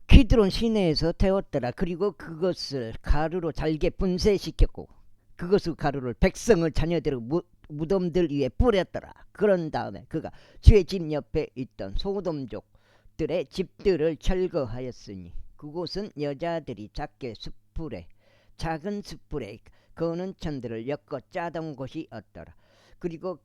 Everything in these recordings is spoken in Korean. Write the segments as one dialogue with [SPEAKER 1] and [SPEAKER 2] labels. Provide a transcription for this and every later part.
[SPEAKER 1] 키드론 시내에서 태웠더라. 그리고 그것을 가루로 잘게 분쇄시켰고 그것을 가루를 백성의 자녀들의 무덤들 위에 뿌렸더라. 그런 다음에 그가 주의 집 옆에 있던 소돔족들의 집들을 철거하였으니 그곳은 여자들이 작은 숯불에 거는 천들을 엮어 짜던 곳이었더라. 그리고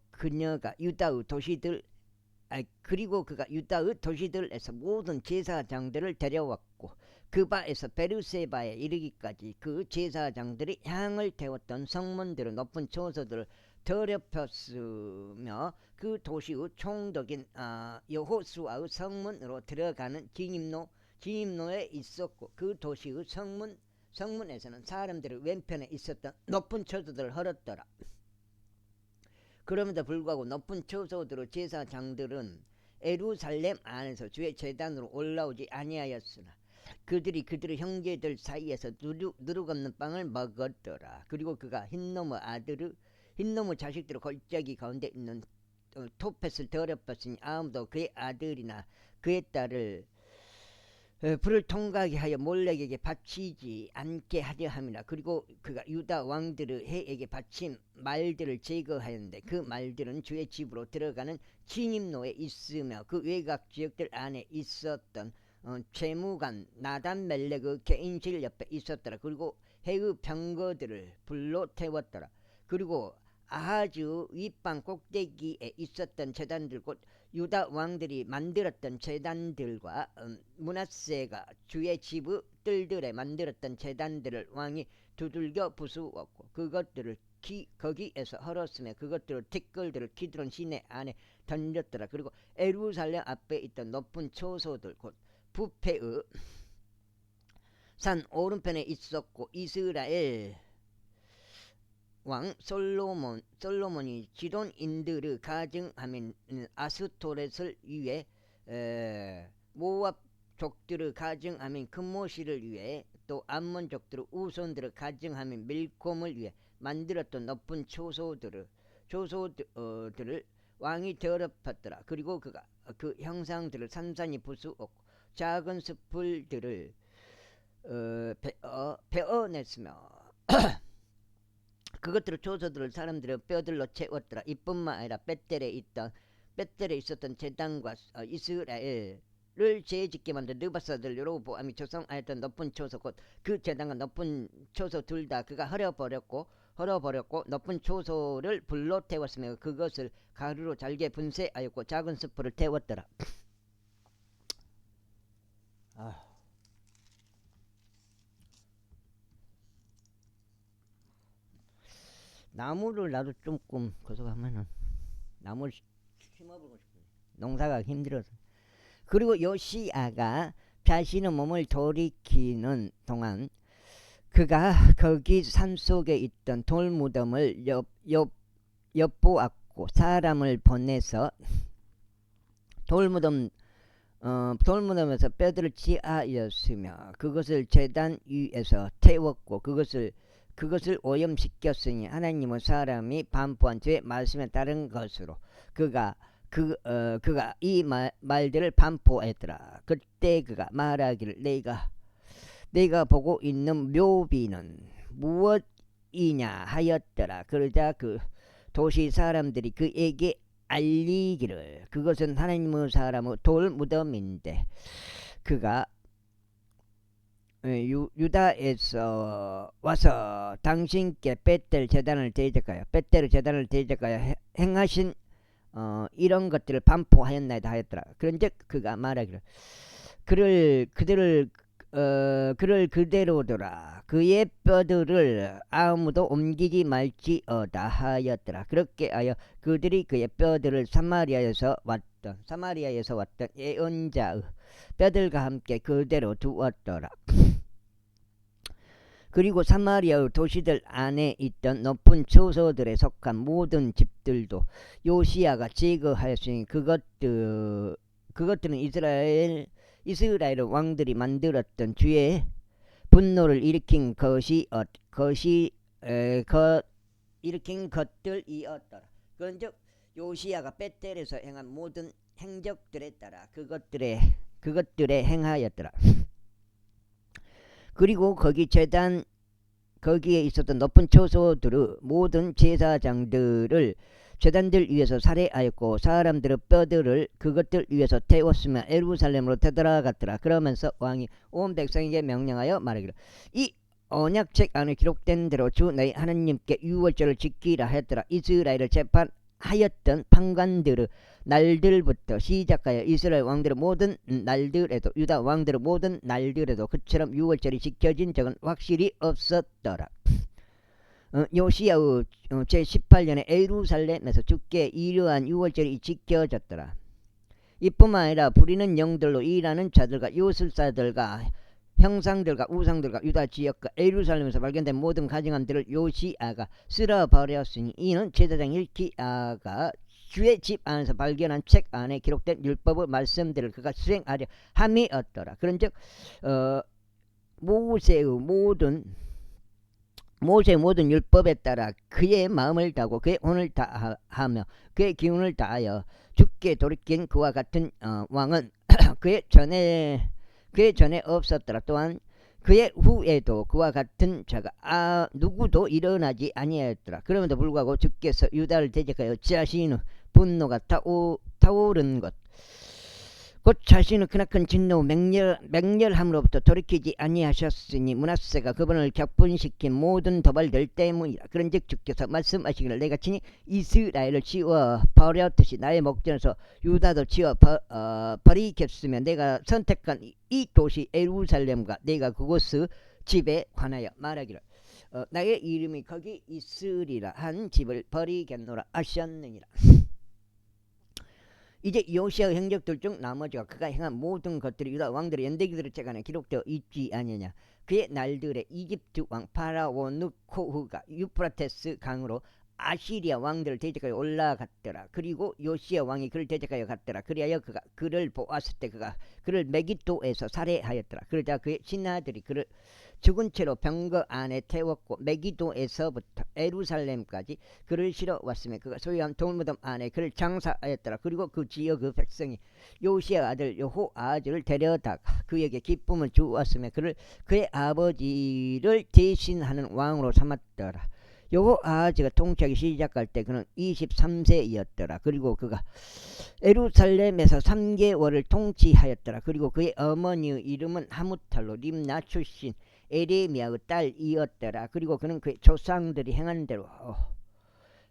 [SPEAKER 1] 그가 유다의 도시들에서 모든 제사장들을 데려왔고 그 바에서 베르세바에 이르기까지 그 제사장들이 향을 태웠던 성문들의 높은 초소들을 더럽혔으며 그 도시의 총독인 여호수아의 성문으로 들어가는 진입로에 있었고 그 도시의 성문에서는 사람들의 왼편에 있었던 높은 초소들을 헐었더라. 그럼에도 불구하고 높은 처소들의 제사장들은 예루살렘 안에서 주의 제단으로 올라오지 아니하였으나 그들이 그들의 형제들 사이에서 누룩없는 빵을 먹었더라. 그리고 그가 흰놈의 자식들의 골짜기 가운데 있는 토펫을 더럽혔으니 아무도 그의 아들이나 그의 딸을 불을 통과하게 하여 몰렉에게 바치지 않게 하려 함이라. 그리고 그가 유다 왕들의 해에게 바친 말들을 제거하였는데 그 말들은 주의 집으로 들어가는 진입로에 있으며 그 외곽 지역들 안에 있었던 재무관 나단멜렉의 개인실 옆에 있었더라. 그리고 해의 병거들을 불로 태웠더라. 그리고 아하즈 윗방 꼭대기에 있었던 제단들 곧 유다 왕들이 만들었던 제단들과 므낫세가 주의 집의 뜰들에 만들었던 제단들을 왕이 두들겨 부수었고 그것들을 거기에서 헐었으며 그것들을 티끌들을 키드론 시내 안에 던졌더라. 그리고 예루살렘 앞에 있던 높은 초소들 곧 부패의 산 오른편에 있었고 이스라엘 왕 솔로몬이 지돈인들의 가증하면 아스토렛을 위해 모압 족들의 가증하면 금모시를 위해 또 암몬 족들의 우손들의 가증하면 밀콤을 위해 만들었던 높은 초소들을 왕이 더럽혔더라. 그리고 그가 그 형상들을 산산이 부수었고 작은 숯불들을 베어냈으며 그것들을 초소들을 사람들의 뼈들로 채웠더라. 이뿐만 아니라 벳델에 있었던 제단과 이스라엘을 재짓게 만든 느바사들 여로보암이 조성하였던 높은 초소 곧 그 제단과 높은 초소 둘 다 그가 헐어버렸고 높은 초소를 불로 태웠으며 그것을 가루로 잘게 분쇄하였고 작은 숯불을 태웠더라. 나무를 나도 조금 거서가면은 나무를 심어보고 싶어요. 농사가 힘들어서. 그리고 요시아가 자신의 몸을 돌이키는 동안 그가 거기 산속에 있던 돌무덤을 엿보았고 사람을 보내서 돌무덤에서 뼈들을 찌하였으며 그것을 제단 위에서 태웠고 그것을 오염시켰으니 하나님의 사람이 반포한 주의 말씀에 따른 것으로 그가 이 말들을 반포했더라. 그때 그가 말하기를 내가 보고 있는 묘비는 무엇이냐 하였더라. 그러자 그 도시 사람들이 그에게 알리기를 그것은 하나님의 사람의 돌무덤인데 그가 유다에서 와서 당신께 벳델 제단을 대적하여 행하신 이런 것들을 반포하였나이다 하였더라. 그런즉 그가 말하기를 그를 그대로더라. 그의 뼈들을 아무도 옮기지 말지어다 하였더라. 그렇게 하여 그들이 그의 뼈들을 사마리아에서 왔던 예언자의 뼈들과 함께 그대로 두었더라. 그리고 사마리아의 도시들 안에 있던 높은 초소들에 속한 모든 집들도 요시아가 제거하였으니 그것들은 이스라엘 왕들이 만들었던 주의 분노를 일으킨 것들이었더라. 그런즉 요시아가 벳델에서 행한 모든 행적들에 따라 그것들의 그것들에 행하였더라. 그리고 거기 제단 거기에 있었던 높은 초소들의 모든 제사장들을 제단들 위에서 살해하였고 사람들의 뼈들을 그것들 위에서 태웠으며 예루살렘으로 되돌아갔더라. 그러면서 왕이 온 백성에게 명령하여 말하기를 이 언약책 안에 기록된 대로 주 너희 하나님께 유월절을 지키라 하였더라. 이스라엘을 재판하였던 판관들의 날들부터 시작하여 이스라엘 왕들의 모든 날들에도 유다 왕들의 모든 날들에도 그처럼 유월절이 지켜진 적은 확실히 없었더라. 요시야의 제18년에 예루살렘에서 주께 이러한 유월절이 지켜졌더라. 이뿐만 아니라 부리는 영들로 일하는 자들과 요술사들과 형상들과 우상들과 유다 지역과 예루살렘에서 발견된 모든 가증함들을 요시야가 쓸어버렸으니 이는 제사장 일키야가 주의 집 안에서 발견한 책 안에 기록된 율법의 말씀들을 그가 수행하려 함이었더라. 그런즉 모세의 모든 율법에 따라 그의 마음을 다하고 그의 혼을 다하며 그의 기운을 다하여 주께 돌이킨 그와 같은 왕은 그의 전에 없었더라. 또한 그의 후에도 그와 같은 자가 누구도 일어나지 아니하였더라. 그럼에도 불구하고 주께서 유다를 대적하여 자신의 분노가 타오른 것 곧 자신의 크나큰 진노 맹렬함으로부터 돌이키지 아니하셨으니 므낫세가 그분을 격분시킨 모든 도발들 때문이라. 그런즉 주께서 말씀하시기를 내가 친히 이스라엘을 치워 버렸듯이 나의 목전에서 유다도 치워 버리겠으며 내가 선택한 이 도시 예루살렘과 내가 그곳의 집에 관하여 말하기를 나의 이름이 거기 있으리라 한 집을 버리겠노라 하셨느니라. 이제 요시야의 행적들 중 나머지가 그가 행한 모든 것들이 유다 왕들의 연대기들의 책 안에 기록되어 있지 아니냐. 그의 날들에 이집트 왕 파라오 느코흐가 유프라테스 강으로 아시리아 왕들을 대적하여 올라갔더라. 그리고 요시야 왕이 그를 대적하여 갔더라. 그리하여 그가 그를 보았을 때 그가 그를 메기도에서 살해하였더라. 그러자 그의 신하들이 그를 죽은 채로 병거 안에 태웠고 메기도에서부터 예루살렘까지 그를 실어왔으며 그가 소유한 돌무덤 안에 그를 장사하였더라. 그리고 그 지역의 백성이 요시야 아들 여호아하즈를 데려다가 그에게 기쁨을 주었으며 그를 그의 아버지를 대신하는 왕으로 삼았더라. 여호아하즈가 통치하기 시작할 때 그는 23세였더라. 그리고 그가 예루살렘에서 3개월을 통치하였더라. 그리고 그의 어머니의 이름은 하무탈로 림나 출신 에레미야의 딸이었더라. 그리고 그는 그의 조상들이 행한 대로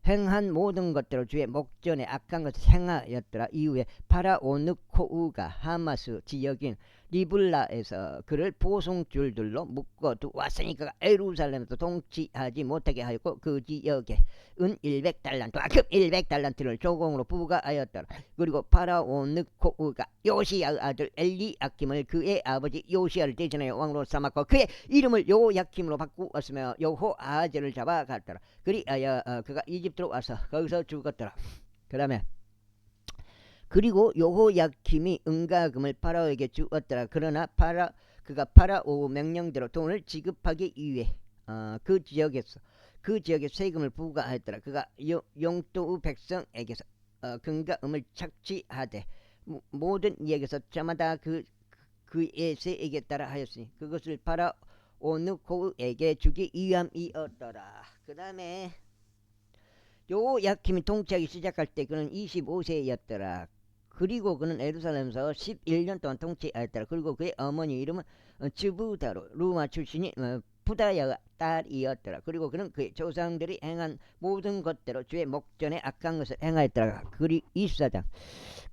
[SPEAKER 1] 행한 모든 것대로 주의 목전에 악한 것을 행하였더라. 이후에 파라오 느코우가 하마스 지역인 리블라에서 그를 보송줄들로 묶어 두었으니 그가 예루살렘에서 통치하지 못하게 하였고 그 지역에 은 100달란트 금 100달란트를 조공으로 부과하였더라. 그리고 파라오 느코우가 요시야의 아들 엘리야킴을 그의 아버지 요시야를 대신하여 왕으로 삼았고 그의 이름을 요야킴으로 바꾸었으며 여호아하즈를 잡아갔더라. 그리하여 그가 이집트로 와서 거기서 죽었더라. 그 다음에 그리고 여호야킴이 은가금을 파라오에게 주었더라. 그러나 그가 파라오 명령대로 돈을 지급하기 위해 그 지역에 세금을 부과하였더라. 그가 용도의 백성에게서 금과 음을 착취하되 모든 이에게서 저마다 그의 세에게 따라 하였으니 그것을 파라오 느코우에게 주기 위함이었더라. 그 다음에 요야킴이 통치하기 시작할 때 그는 25세였더라. 그리고 그는 예루살렘에서 11년 동안 통치하였더라. 그리고 그의 어머니 이름은 즈부다로 루마 출신이 부다야의 딸이었더라. 그리고 그는 그의 조상들이 행한 모든 것대로 주의 목전에 악한 것을 행하였더라. 그리 24장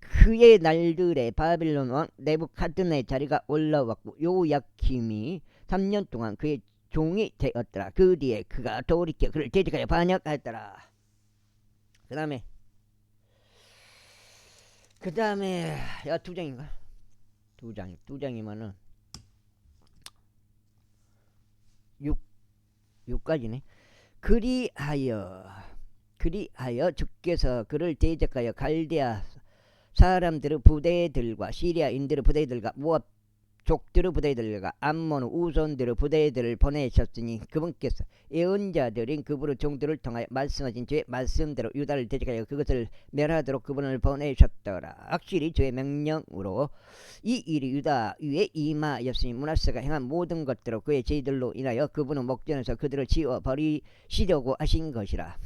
[SPEAKER 1] 그의 날들에 바빌론 왕 네부카드네자리가 올라왔고 요야킴이 3년 동안 그의 종이 되었더라. 그 뒤에 그가 돌이켜 그를 대적하여 반역하였더라. 그 다음에 야 2장인가? 2장이면은 6까지네. 그리하여 주께서 그를 대적하여 갈대아 사람들의 부대들과 시리아인들의 부대들과 모압 족들의 부대들과 암몬 우손들의 부대들을 보내셨으니 그분께서 예언자들인 그분의 종들을 통하여 말씀하신 주의 말씀대로 유다를 대적하여 그것을 멸하도록 그분을 보내셨더라. 확실히 주의 명령으로 이 일이 유다 위에 임하였으니 므낫세가 행한 모든 것대로 그의 죄들로 인하여 그분의 목전에서 그들을 지워버리시려고 하신 것이라.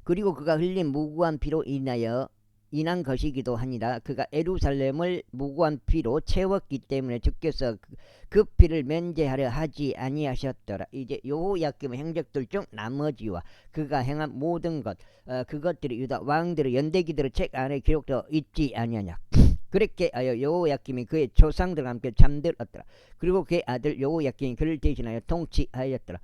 [SPEAKER 1] 그리고 그가 흘린 무고한 피로 인한 것이기도 하니라. 그가 예루살렘을 무고한 피로 채웠기 때문에 주께서 그 피를 면제하려 하지 아니하셨더라. 이제 여호야김의 행적들 중 나머지와 그가 행한 모든 것 그것들이 유다 왕들의 연대기들의 책 안에 기록되어 있지 아니하냐. 그렇게 하여 여호야김이 그의 조상들과 함께 잠들었더라. 그리고 그의 아들 여호야김이 그를 대신하여 통치하였더라.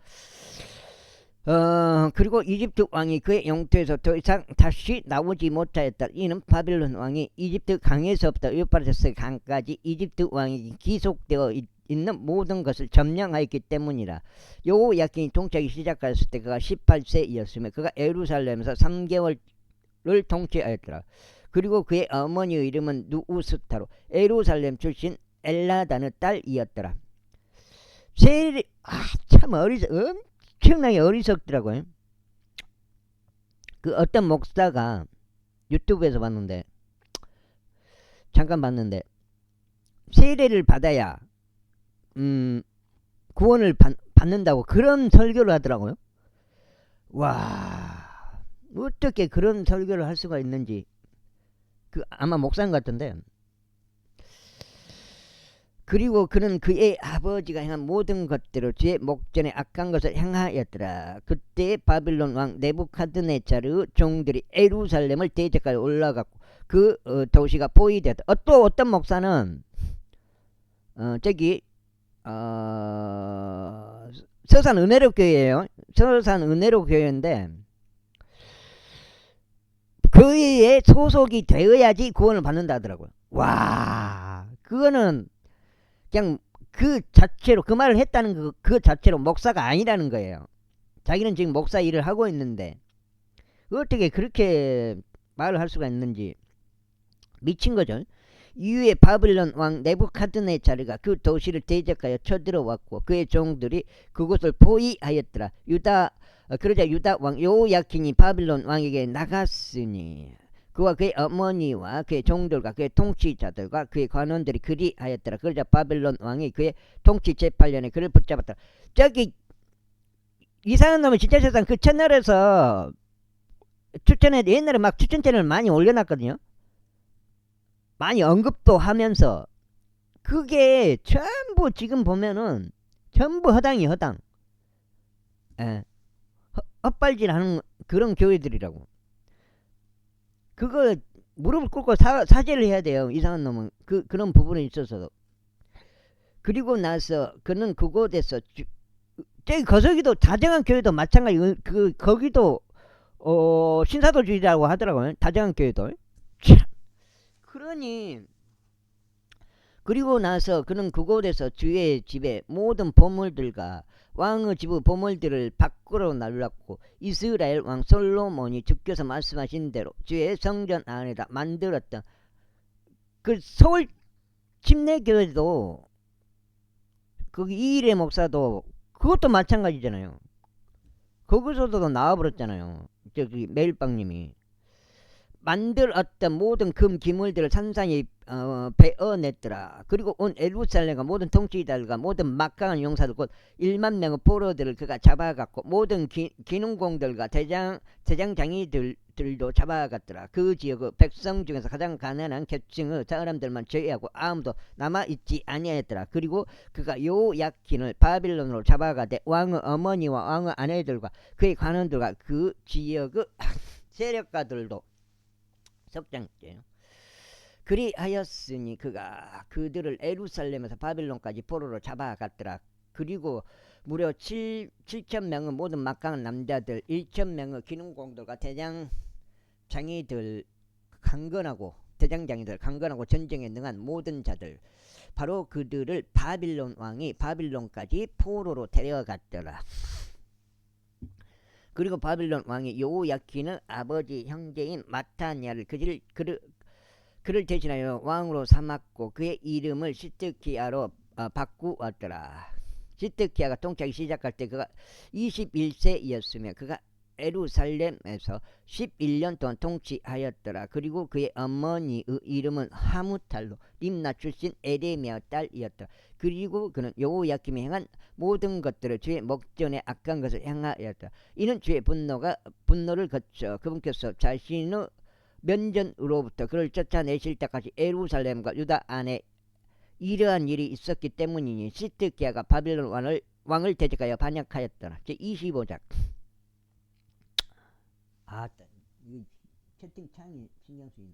[SPEAKER 1] 그리고 이집트 왕이 그의 영토에서 더 이상 다시 나오지 못하였다. 이는 바빌론 왕이 이집트 강에서부터 유프라테스 강까지 이집트 왕이 기속되어 있는 모든 것을 점령하였기 때문이라. 여호야김이 통치하기 시작하였을 때 그가 18세였으며 그가 예루살렘에서 3개월을 통치하였더라. 그리고 그의 어머니의 이름은 누우스타로 예루살렘 출신 엘라단의 딸이었더라. 참 엄청나게 어리석더라고요. 그 어떤 목사가 유튜브에서 봤는데 잠깐 봤는데 세례를 받아야 구원을 받는다고 그런 설교를 하더라고요. 와, 어떻게 그런 설교를 할 수가 있는지. 아마 목사인 것 같은데. 그리고 그는 그의 아버지가 행한 모든 것대로 주의 목전에 악한 것을 행하였더라. 그때 바빌론 왕 네부카드네차르의 종들이 예루살렘을 대적하여 올라갔고 그 도시가 포위되었다. 또 어떤 목사는 서산 은혜로 교회예요. 서산 은혜로 교회인데 교회에 소속이 되어야지 구원을 받는다 하더라고요. 와, 그거는 그냥 그 자체로 그 말을 했다는 그 자체로 목사가 아니라는 거예요. 자기는 지금 목사 일을 하고 있는데 어떻게 그렇게 말을 할 수가 있는지 미친 거죠. 이후에 바빌론 왕 네부카드네차르가 그 도시를 대적하여 쳐들어왔고 그의 종들이 그곳을 포위하였더라. 그러자 유다 왕 여호야킨이 바빌론 왕에게 나갔으니 그와 그의 어머니와 그의 종들과 그의 통치자들과 그의 관원들이 그리하였더라. 그러자 바빌론 왕이 그의 통치 제8년에 그를 붙잡았더라. 저기 이상한 놈이 진짜 세상 그 채널에서 옛날에 막 추천 채널 많이 올려놨거든요. 많이 언급도 하면서 그게 전부 지금 보면은 전부 허당이 허당. 헛발질하는 그런 교회들이라고. 그거 무릎을 꿇고 사죄를 해야 돼요. 이상한 놈은 그런 부분에 있어서도. 그리고 나서 그는 그곳에서 저기 거기도 다정한 교회도 마찬가지. 거기도 신사도주의라고 하더라고요. 다정한 교회도. 참. 그러니 그리고 나서 그는 그곳에서 주의 집에 모든 보물들과 왕의 집의 보물들을 밖으로 날랐고 이스라엘 왕 솔로몬이 주께서 말씀하신 대로 주의 성전 안에다 만들었던 그 서울 침례교회도 거기 이일의 목사도 그것도 마찬가지잖아요. 거기서도 나와버렸잖아요. 저기 매일빵님이 만들었던 모든 금 기물들을 산산히 베어냈더라. 그리고 온 예루살렘과 모든 통치자들과 모든 막강한 용사들 곧 1만 명의 포로들을 그가 잡아갔고 모든 기능공들과 대장장이들도 잡아갔더라. 그 지역의 백성 중에서 가장 가난한 계층의 사람들만 제외하고 아무도 남아있지 아니하였더라. 그리고 그가 요야킨을 바빌론으로 잡아가되 왕의 어머니와 왕의 아내들과 그의 관원들과 그 지역의 세력가들도 석장죄요. 그리하였으니 그가 그들을 예루살렘에서 바빌론까지 포로로 잡아갔더라. 그리고 무려 7,000명의 모든 막강한 남자들 1,000명의 기능공들과 대장장이들 강건하고 전쟁에 능한 모든 자들 바로 그들을 바빌론 왕이 바빌론까지 포로로 데려갔더라. 그리고 바빌론 왕이 여호야킨의 아버지 형제인 마타니아를 그를 대신하여 왕으로 삼았고 그의 이름을 시드기야로 바꾸었더라. 시드기야가 통치하기 시작할 때 그가 21세였으며 그가 예루살렘에서 11년 동안 통치하였더라. 그리고 그의 어머니의 이름은 하무탈로 림나 출신 에레미야 딸이었더라. 그리고 그는 여호야김이 행한 모든 것들을 주의 목전에 악한 것을 행하였더라. 이는 주의 분노를 거쳐 그분께서 자신의 면전으로부터 그를 쫓아내실 때까지 예루살렘과 유다 안에 이러한 일이 있었기 때문이니 시드기야가 바빌론 왕을 대적하여 반역하였더라. 제 25장. 이 채팅창이 신경 쓰이네.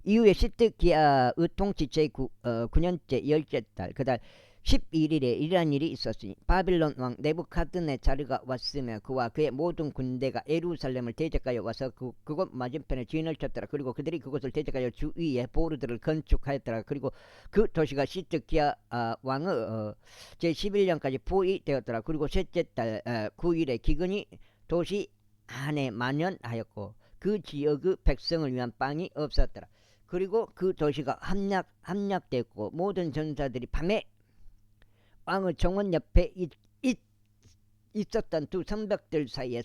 [SPEAKER 1] 이후에 시드기야의 통치 제9년째 10째 달 그달 11일에 이러한 일이 있었으니 바빌론 왕 네부카드네자르가 왔으며 그와 그의 모든 군대가 예루살렘을 대적하여 와서 그곳 맞은편에 진을 쳤더라. 그리고 그들이 그곳을 대적하여 주위에 보르들을 건축하였더라. 그리고 그 도시가 시드기야 왕의 제11년까지 포위되었더라. 그리고 셋째 달 9일에 기근이 도시 안에 만연하였고 그 지역의 백성을 위한 빵이 없었더라. 그리고 그 도시가 함락됐고 모든 전사들이 밤에 왕의 정원 옆에 있었던 두 성벽들 사이에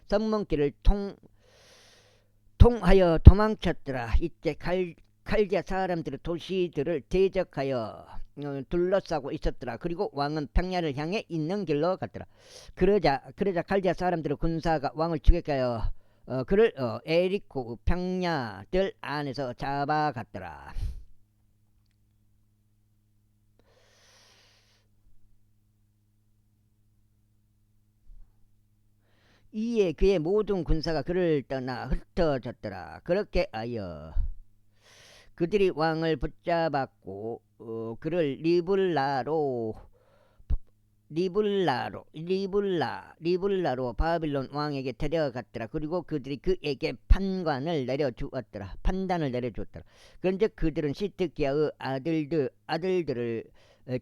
[SPEAKER 1] 성문길을 통하여 도망쳤더라. 이때 칼디아 사람들의 도시들을 대적하여 둘러싸고 있었더라. 그리고 왕은 평야를 향해 있는 길로 갔더라. 그러자 칼디아 사람들의 군사가 왕을 추격하여 그를 에리코 평야들 안에서 잡아갔더라. 이에 그의 모든 군사가 그를 떠나 흩어졌더라. 그렇게 하여 그들이 왕을 붙잡았고 그를 리블라로 바빌론 왕에게 데려갔더라. 그리고 그들이 그에게 판단을 내려주었더라. 그런데 그들은 시드기야의 아들들을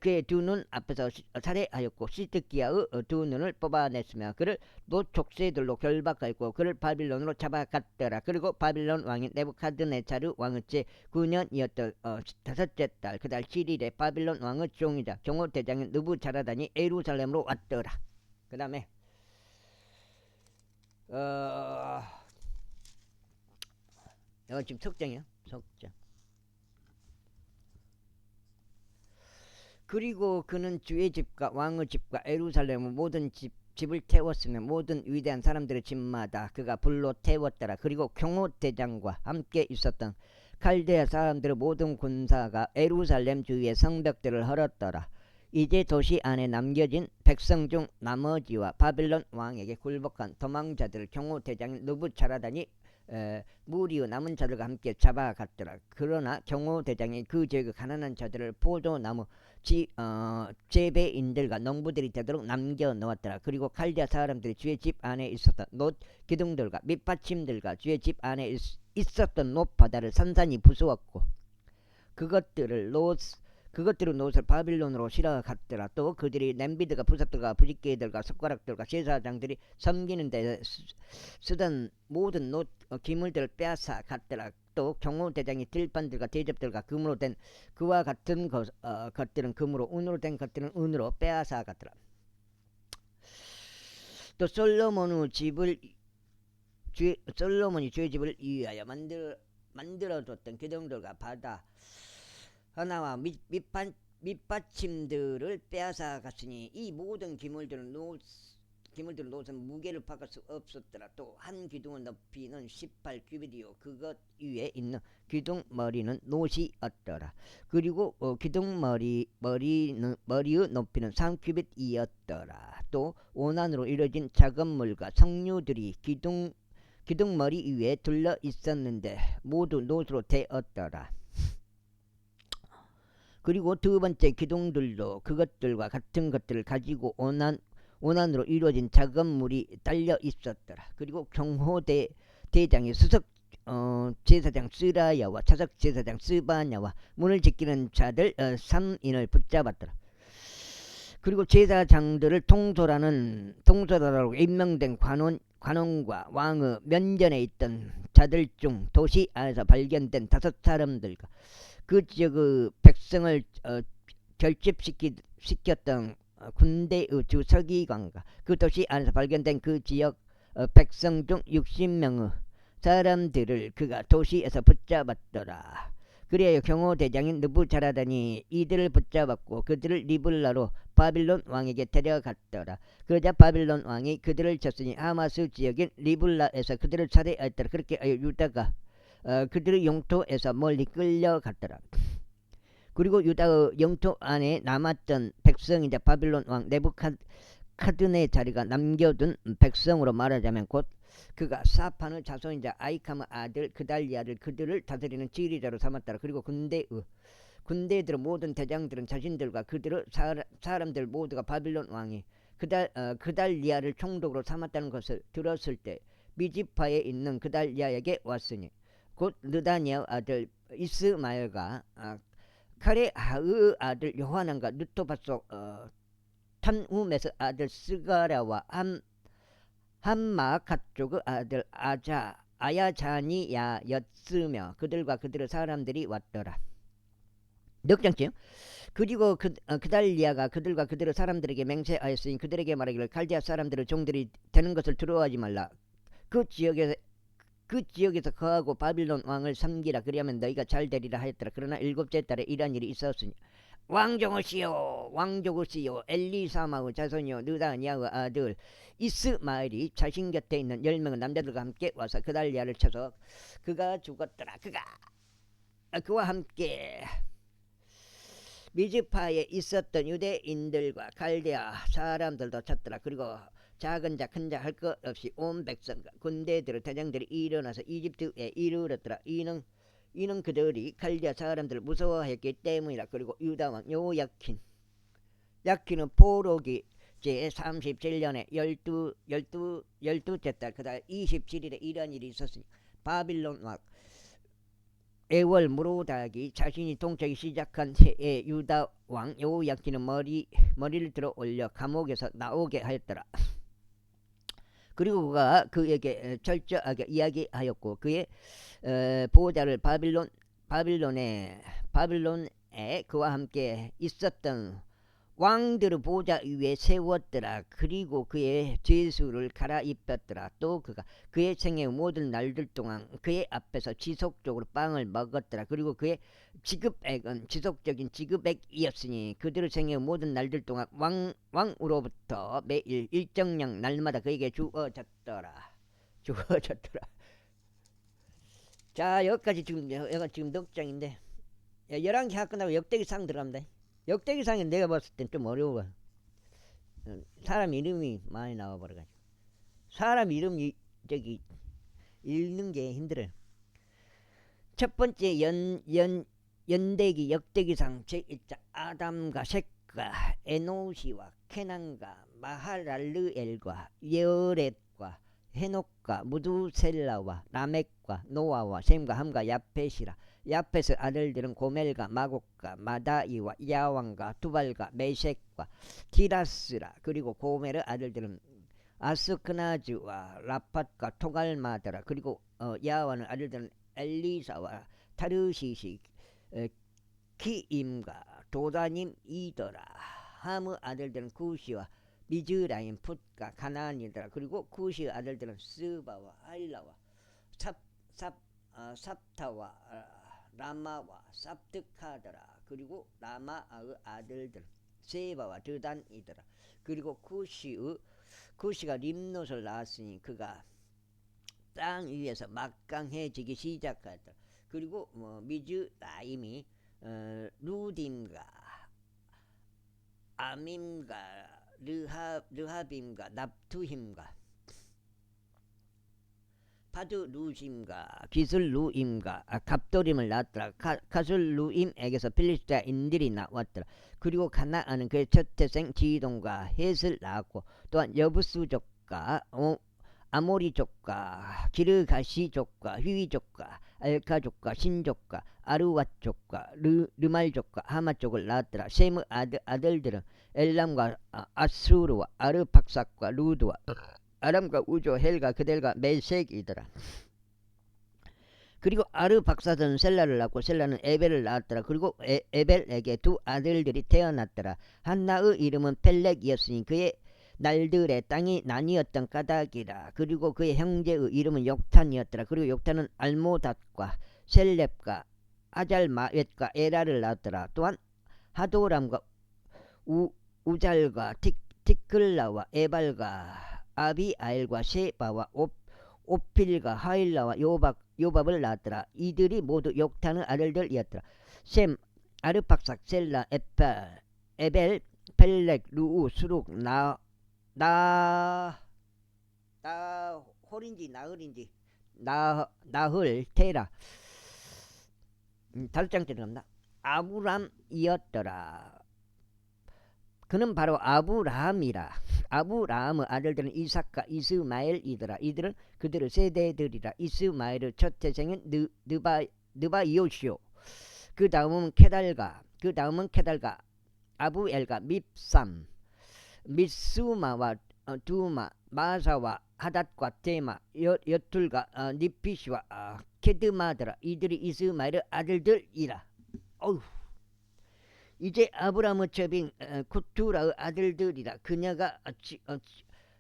[SPEAKER 1] 그의 두 눈 앞에서 살해하였고 시드기야의 두 눈을 뽑아냈으며 그를 노촉새들로 결박하였고 그를 바빌론으로 잡아갔더라. 그리고 바빌론 왕인 네부카드네자르 왕의 제9년이었던 다섯째 달 그달 7일에 바빌론 왕의 종이자 경호대장인 느부자라단이 예루살렘으로 왔더라. 그 다음에 이거 지금 석장이야. 석장. 그리고 그는 주의 집과 왕의 집과 예루살렘의 모든 집을 태웠으며 모든 위대한 사람들의 집마다 그가 불로 태웠더라. 그리고 경호대장과 함께 있었던 칼데아 사람들의 모든 군사가 예루살렘 주위의 성벽들을 헐었더라. 이제 도시 안에 남겨진 백성 중 나머지와 바빌론 왕에게 굴복한 도망자들을 경호대장인 느부자라단이 무리의 남은 자들과 함께 잡아갔더라. 그러나 경호대장이 그 지역의 가난한 자들을 포도나무 재배인들과 농부들이 되도록 남겨놓았더라. 그리고 칼디아 사람들이 주의 집 안에 있었던 놋 기둥들과 밑받침들과 주의 집 안에 있었던 놋바다를 산산이 부수었고 그것들을 놋을 바빌론으로 실어갔더라. 또 그들이 냄비들과 부삽들과 부싯개들과 숟가락들과 제사장들이 섬기는 데 쓰던 모든 놋 기물들을 빼앗아 갔더라. 또 경호대장이 들판들과 대접들과 금으로 된 그와 같은 것들은 금으로 은으로 된 것들은 은으로 빼앗아 갔더라. 또 솔로몬이 주의 집을 위하여 만들어뒀던 기둥들과 바다 하나와 밑받침들을 빼앗아 갔으니 이 모든 기물들은 놋은 무게를 박을 수 없었더라. 또 한 기둥의 높이는 18규빗이요 그것 위에 있는 기둥 머리는 놋이었더라. 그리고 기둥 머리의 높이는 3규빗이었더라. 또 원안으로 이루어진 작은 물과 석류들이 기둥 머리 위에 둘러 있었는데 모두 놋으로 되었더라. 그리고 두 번째 기둥들도 그것들과 같은 것들을 가지고 원안으로 이루어진 작은 물이 딸려 있었더라. 그리고 경호대장이 수석 제사장 스라야와 차석 제사장 스바냐와 문을 지키는 자들 3인을 붙잡았더라. 그리고 제사장들을 통솔하라고 임명된 관원과 왕의 면전에 있던 자들 중 도시 안에서 발견된 5사람들과 그 지역의 백성을 결집시켰던 군대의 주서기관과 그 도시 안에서 발견된 그 지역 백성 중 60명의 사람들을 그가 도시에서 붙잡았더라. 그리하여 경호대장인 느부자라단이 이들을 붙잡았고 그들을 리블라로 바빌론 왕에게 데려갔더라. 그러자 바빌론 왕이 그들을 쳤으니 하마스 지역인 리블라에서 그들을 살해하였더라. 그렇게 하여 유다가 그들의 영토에서 멀리 끌려갔더라. 그리고 유다의 영토 안에 남았던 백성이자 바빌론 왕 네부카드네자리가 남겨둔 백성으로 말하자면 곧 그가 사판의 자손이자 아이캄의 아들 그달리아를 그들을 다스리는 지휘자로 삼았더라. 그리고 군대들의 모든 대장들은 자신들과 그들의 사람들 모두가 바빌론 왕이 그달리아를 총독으로 삼았다는 것을 들었을 때 미지파에 있는 그달리아에게 왔으니 곧 느다니의 아들 이스마엘과 카레하의 아들 요하난과 느토바속 탄우메스 아들 스가랴와 함마갓 쪽의 아들 아야자니야였으며 그들과 그들의 사람들이 왔더라. 넉장쯤. 그리고 그달리아가 그들과 그들의 사람들에게 맹세하였으니 그들에게 말하기를 갈대아 사람들의 종들이 되는 것을 두려워하지 말라. 그 지역에서 거하고 바빌론 왕을 섬기라. 그리하면 너희가 잘 되리라 하였더라. 그러나 7째 달에 이런 일이 있었으니 왕족이시여 엘리사마의 자손이여 느다니아의 아들 이스마엘이 자신 곁에 있는 10명의 남자들과 함께 와서 그달리아를 쳐서 그가 죽었더라. 그와 함께 미즈파에 있었던 유대인들과 갈대아 사람들도 쳤더라. 그리고 작은 자 큰 자 할 것 없이 온 백성과 군대들의 대장들이 일어나서 이집트에 이르렀더라. 이는 그들이 갈대아 사람들을 무서워했기 때문이라. 그리고 유다왕 요야킨은 포로기 제 37년에 12째 달 그달 27일에 이런 일이 있었으니 바빌론 왕 에월 무로닥이 자신이 통치하기 시작한 해에 유다 왕 여호야킨은 머리를 들어 올려 감옥에서 나오게 하였더라. 그리고 그가 그에게 철저하게 이야기하였고 그의 보호자를 바빌론에 그와 함께 있었던 왕들의 보호자 위에 세웠더라. 그리고 그의 죄수를 갈아입혔더라. 또 그가 그의 생애의 모든 날들 동안 그의 앞에서 지속적으로 빵을 먹었더라. 그리고 그의 지급액은 지속적인 지급액이었으니 그들의 생애의 모든 날들 동안 왕으로부터 매일 일정량 날마다 그에게 주어졌더라. 자, 여기까지 지금 넉 장인데 11개 학 끝나고 역대기상 들어갑니다. 역대기상은 내가 봤을 땐 좀 어려워. 사람 이름이 많이 나와버려가지고 사람 이름 읽는 게 힘들어요. 첫 번째 연대기 역대기상 제1장 아담과 셋과 에노시와 케난과 마하랄르엘과 예어렛과 헤녹과 무두셀라와 라멕과 노아와 셈과 함과 야펫이라. 야펫의 아들들은 고멜과 마곡과 마다이와 야왕과 두발과 메섹과 티라스라. 그리고 고멜의 아들들은 아스크나즈와 라팟과 토갈마더라. 그리고 야왕의 아들들은 엘리사와 타르시시 키임과 도다님이더라. 함의 아들들은 쿠시와 미즈라임 풋과 가나안이더라. 그리고 쿠시의 아들들은 스바와 할라와 삽타와 라마와 삽득하더라. 그리고 라마의 아들들 세바와 드단이더라. 그리고 쿠시가 림롯을 낳았으니 그가 땅 위에서 막강해지기 시작하더라. 그리고 미즈라임이 루딤과 아밈과 르하빔과 납투힘과 파드루심과 기슬루임과 갑도림을 낳았더라. 가슬루임에게서 필리스타인들이 나왔더라. 그리고 가나안은 그의 첫 태생 지동과 헷을 낳았고 또한 여부수족과 아모리족과 기르가시족과 휘족과 알카족과 신족과 아르왓족과 르말족과 하마족을 낳았더라. 셈의 아들들은 엘람과 아수르와 아르팍삭과 루드와 아람과 우조 헬과 그델과 멜색이더라. 그리고 아르박사드는 셀라를 낳고 셀라는 에벨을 낳았더라. 그리고 에벨에게 두 아들들이 태어났더라. 한나의 이름은 펠렉이었으니 그의 날들의 땅이 나뉘었던 까닭이라. 그리고 그의 형제의 이름은 욕탄이었더라. 그리고 욕탄은 알모닷과 셀렙과 아잘마웻과 에라를 낳았더라. 또한 하도람과 우잘과 티클라와 에발과 아비아엘과 셰바와 오필과 하일라와 요밥을 낳았더라. 이들이 모두 욕탄의 아들들이었더라. 셈, 아르팍삭, 셀라, 에벨, 펠렉, 루우, 수룩, 나홀인지 나흘인지 나흘, 테라. 5장 들어갑니다. 아브람이었더라. 그는 바로 아브라함이라. 아브라함의 아들들은 이삭과 이스마엘이더라. 이들은 그들의 세대들이라. 이스마엘의 첫 태생은 느바이오시오. 그 다음은 케달가, 아부엘과 밉삼, 미스마와 두마, 마사와 하닷과 테마, 여툴과 니피시와 케드마더라. 이들이 이스마엘의 아들들이라. 어휴. 이제 아브라함의 처빈 쿠투라의 아들들이라. 그녀가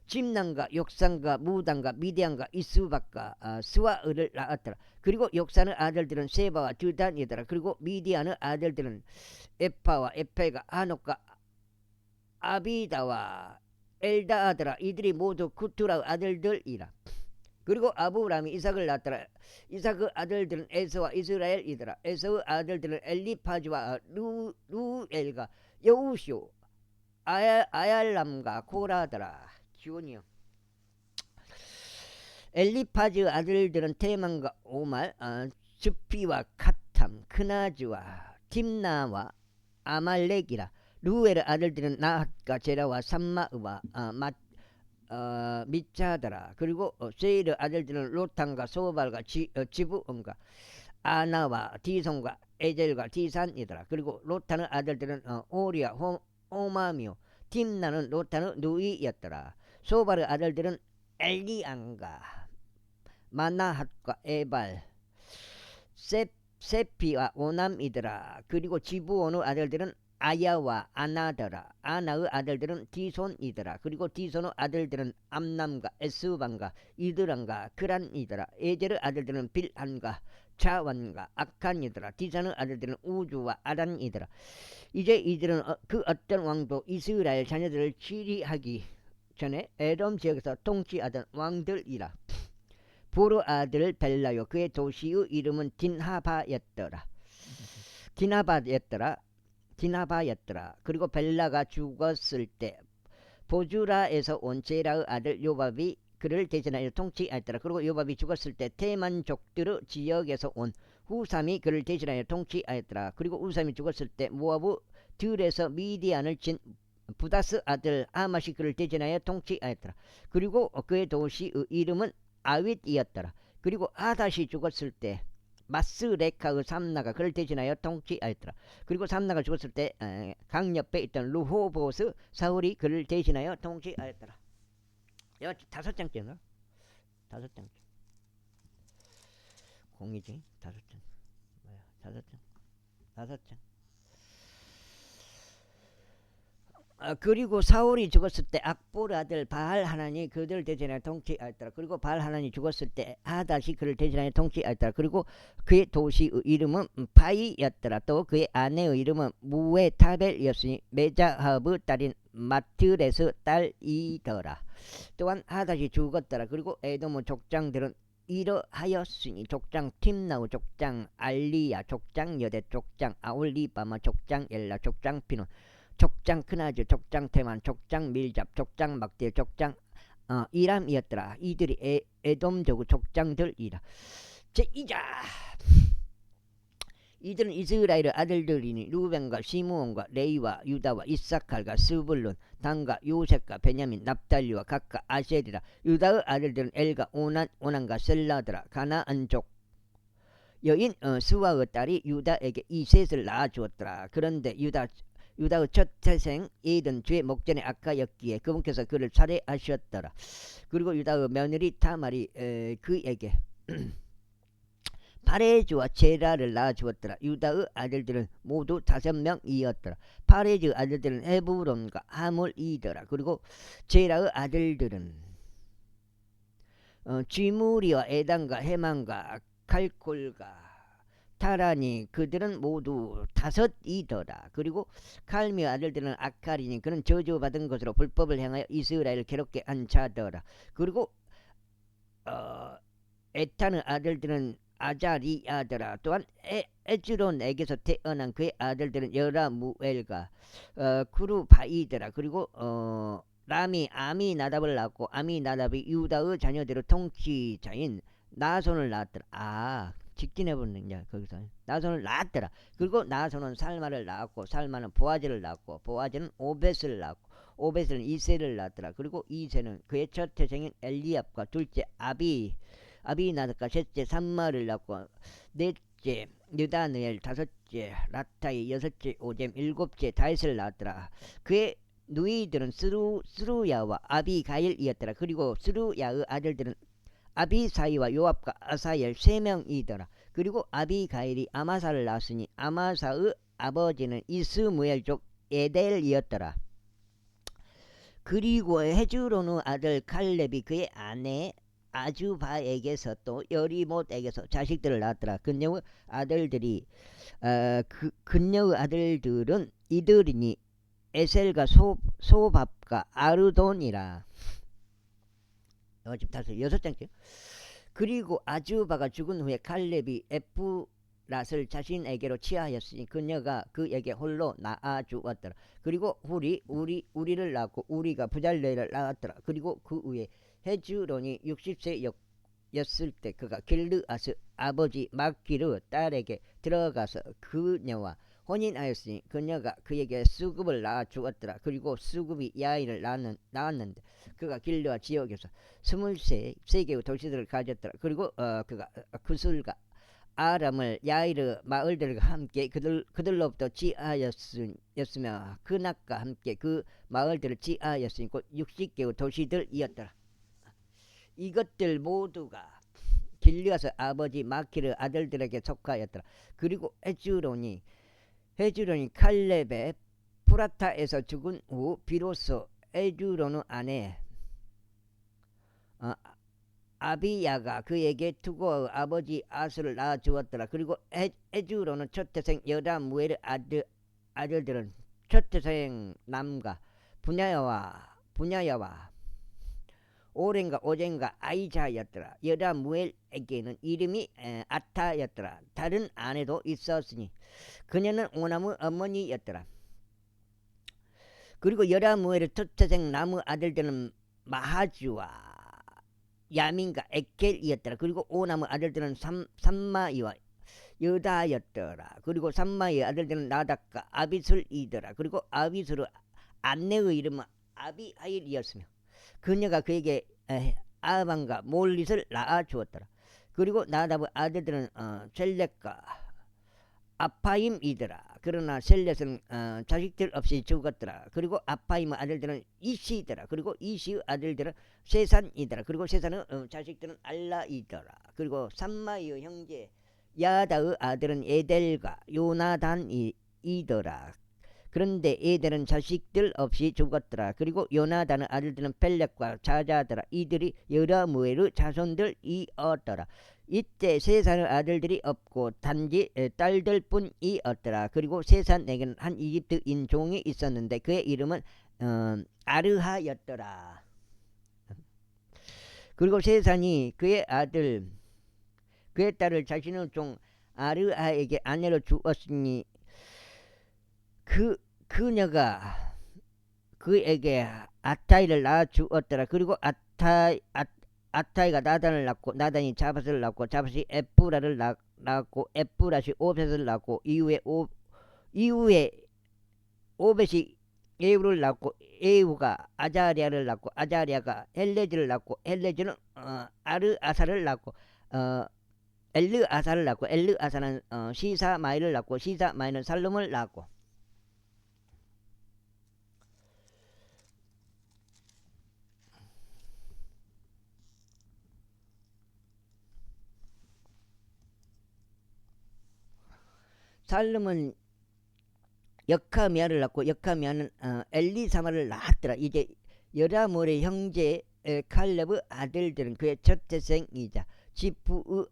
[SPEAKER 1] 짐난과 욕산과 무단과 미디안과 이스박과 스와을을 낳았더라. 그리고 욕산의 아들들은 세바와 드단이더라. 그리고 미디안의 아들들은 에파와 에페가 하녹과 아비다와 엘다하더라. 이들이 모두 쿠투라의 아들들이라. 그리고 아브라함이 이삭을 낳았더라. 이삭의 아들들은 에서와 이스라엘이더라. 에서의 아들들은 엘리파즈와 루엘과 여우시오, 아얄람과 고라더라. 기온이요. 엘리파즈의 아들들은 테만과 오말, 스피와 카탐, 크나즈와 팀나와 아말렉이라. 루엘의 아들들은 나핫과 제라와 삼마와 미차더라. 그리고 세일의 아들들은 로탄과 소발과 지부온과 아나와 디손과 에젤과 디산이더라. 그리고 로탄의 아들들은 오리아, 호마미오, 팀나는 로탄의 누이였더라. 소발의 아들들은 엘리안과 마나핫과 에발, 세피와 오남이더라. 그리고 지부온의 아들들은 아야와 아나더라. 아나의 아들들은 디손이더라. 그리고 디손의 아들들은 암남과 에스반과 이드란과 그란이더라. 에젤의 아들들은 빌한과 자완과 악한이더라. 디산의 아들들은 우주와 아란이더라. 이제 이들은 그 어떤 왕도 이스라엘 자녀들을 치리하기 전에 에돔 지역에서 통치하던 왕들이라. 부르 아들 벨라요. 그의 도시의 이름은 디나바였더라. 그리고 벨라가 죽었을 때 보주라에서 온 제라의 아들 요밥이 그를 대신하여 통치하였더라. 그리고 요밥이 죽었을 때 테만족들의 지역에서 온 후삼이 그를 대신하여 통치하였더라. 그리고 후삼이 죽었을 때 모아부 들에서 미디안을 진 부다스 아들 아맛이 그를 대신하여 통치하였더라. 그리고 그의 도시의 이름은 아윗이었더라. 그리고 아닷이 죽었을 때 마스레카의 삼나가 그를 대신하여 통치하였더라. 그리고 삼나가 죽었을 때 강 옆에 있던 루호보스 사울이 그를 대신하여 통치하였더라. 5장째인가? 5장째. 공이지. 5장. 뭐야? 5장. 그리고 사울이 죽었을 때 악보르 아들 바알 하나니 그들 대신하여 통치하였더라. 그리고 바알 하나니 죽었을 때 하닷이 그를 대신하여 통치하였더라. 그리고 그의 도시의 이름은 파이였더라. 또 그의 아내의 이름은 무에타벨이었으니 메자합의 딸인 마트레스 딸이더라. 또한 하닷이 죽었더라. 그리고 에돔의 족장들은 이러하였으니 족장 팀나우, 족장 알리야, 족장 여대, 족장 아올리바마, 족장 엘라, 족장 피논, 족장 크나즈, 족장 테만, 족장 밀잡, 족장 막대, 족장 이람이었더라. 이들이 에돔족의 족장들이라. 제2자 이들은 이스라엘의 아들들이니 루벤과 시므온과 레이와 유다와 이사칼과 스불론 단과 요셉과 베냐민 납달리와 각과 아셀이라. 유다의 아들들은 엘과 오난과 셀라드라. 가나안족 여인 스와의 딸이 유다에게 이셋을 낳아주었더라. 그런데 유다의 첫 태생 에든 주의 목전에 악하였기에 그분께서 그를 살해하셨더라. 그리고 유다의 며느리 타말이 그에게 파레즈와 제라를 낳아주었더라. 유다의 아들들은 모두 5명이었더라. 파레즈의 아들들은 헤브론과 하몰이더라. 그리고 제라의 아들들은 쥐무리와 에단과 헤만과 칼골과 타라니 그들은 모두 5이더라. 그리고 칼미의 아들들은 아칼이니 그는 저주받은 것으로 불법을 행하여 이스라엘을 괴롭게 한 자더라. 그리고 에탄의 아들들은 아자리아더라. 또한 에즈론에게서 태어난 그의 아들들은 여라무엘과 구루바이더라. 그리고 람이 아미나답을 낳고 아미나답이 유다의 자녀들의 통치자인 나손을 낳았더라. 직진해버리는 거기서 나손을 낳았더라. 그리고 나손은 살마를 낳았고 살마는 보아즈를 낳았고 보아즈는 오벳을 낳았고 오벳은 이세를 낳았더라. 그리고 이세는 그의 첫 태생인 엘리압과 둘째 아비나답과 셋째 삼마를 낳고 넷째 느다느엘 다섯째 라타이 여섯째 오젬 일곱째 다윗을 낳았더라. 그의 누이들은 스루야와 아비가일이었더라. 그리고 스루야의 아들들은 아비사이와 요압과 아사엘 3명이더라. 그리고 아비가일이 아마사를 낳았으니 아마사의 아버지는 이스무엘족 에델이었더라. 그리고 헤즈론의 아들 칼렙이 그의 아내 아주바에게서 또 여리못에게서 자식들을 낳았더라. 그녀의 아들들은 이들이니 에셀과 소밥과 아르돈이라. 지금 다섯 6장째. 그리고 아주바가 죽은 후에 칼렙이 에프랏을 자신에게로 취하였으니 그녀가 그에게 홀로 낳아주었더라. 그리고 우리를 낳고 우리가 부잘레를 낳았더라. 그리고 그 후에 헤즈론이 60세였을 때 그가 길르아스 아버지 마키르 딸에게 들어가서 그녀와 혼인하였으니 그녀가 그에게 수급을 낳아주었더라. 그리고 수급이 야인을 낳았는데 그가 길르아 지역에서 23개의 도시들을 가졌더라. 그리고 그가 구술과 아람을 야이르 마을들과 함께 그들로부터 지하였으며 그낙과 함께 그 마을들을 지하였으니 곧 60개의 도시들이었더라. 이것들 모두가 길르아스 아버지 마키르 아들들에게 속하였더라. 그리고 헤즈론이 칼렙의 프라타에서 죽은 후 비로소 헤즈론의 아내 아비야가 그에게 두고의 아버지 아스를 낳아주었더라. 그리고 헤즈론의 첫 태생 여라무엘의 아들들은 첫 태생 남과 분야야와 오렌과 오젠과 아이자였더라. 여라무엘에게는 이름이 아타였더라. 다른 아내도 있었으니 그녀는 오남의 어머니였더라. 그리고 여라무엘의 첫 태생 남의 아들들은 마하주와 야민과 에켈이었더라. 그리고 오남의 아들들은 삼마이와 여다였더라. 그리고 삼마이의 아들들은 나답과 아비술이더라. 그리고 아비술의 아내의 이름은 아비하일이었으며 그녀가 그에게 아반과 몰릿을 낳아주었더라. 그리고 나답의 아들들은 셀렛과 아파임이더라. 그러나 셀렛은 자식들 없이 죽었더라. 그리고 아파임의 아들들은 이시더라. 그리고 이시의 아들들은 세산이더라. 그리고 세산의 자식들은 알라이더라. 그리고 삼마이의 형제 야다의 아들은 에델과 요나단이더라. 그런데 에델은 자식들 없이 죽었더라. 그리고 요나단의 아들들은 펠렉과 자자더라. 이들이 여라무엘의 자손들이었더라. 이때 세산의 아들들이 없고 단지 딸들뿐이었더라. 그리고 세산에게는 한 이집트인 종이 있었는데 그의 이름은 아르하였더라. 그리고 세산이 그의 딸을 자신의 종 아르하에게 아내로 주었으니 그녀가 그에게 아타이를 낳아주었더라. 그리고 아타이가 나단을 낳고 나단이 자밧을 낳고 자밧이 에프라를 낳았고 에프라시 오벳을 낳고 이후에 오벳이 에우를 낳고 에우가 아자리아를 낳고 아자리아가 헬레즈를 낳고 헬레즈는 아르아사를 낳고 엘르아사를 낳고 엘르아사는 시사마이를 낳고 시사마이는 살룸을 낳고. 살룸은 역하미아를 낳고 역하미아는 엘리사마를 낳았더라. 이제 여라몰의 형제 칼렙의 아들들은 그의 첫 태생이자 지프의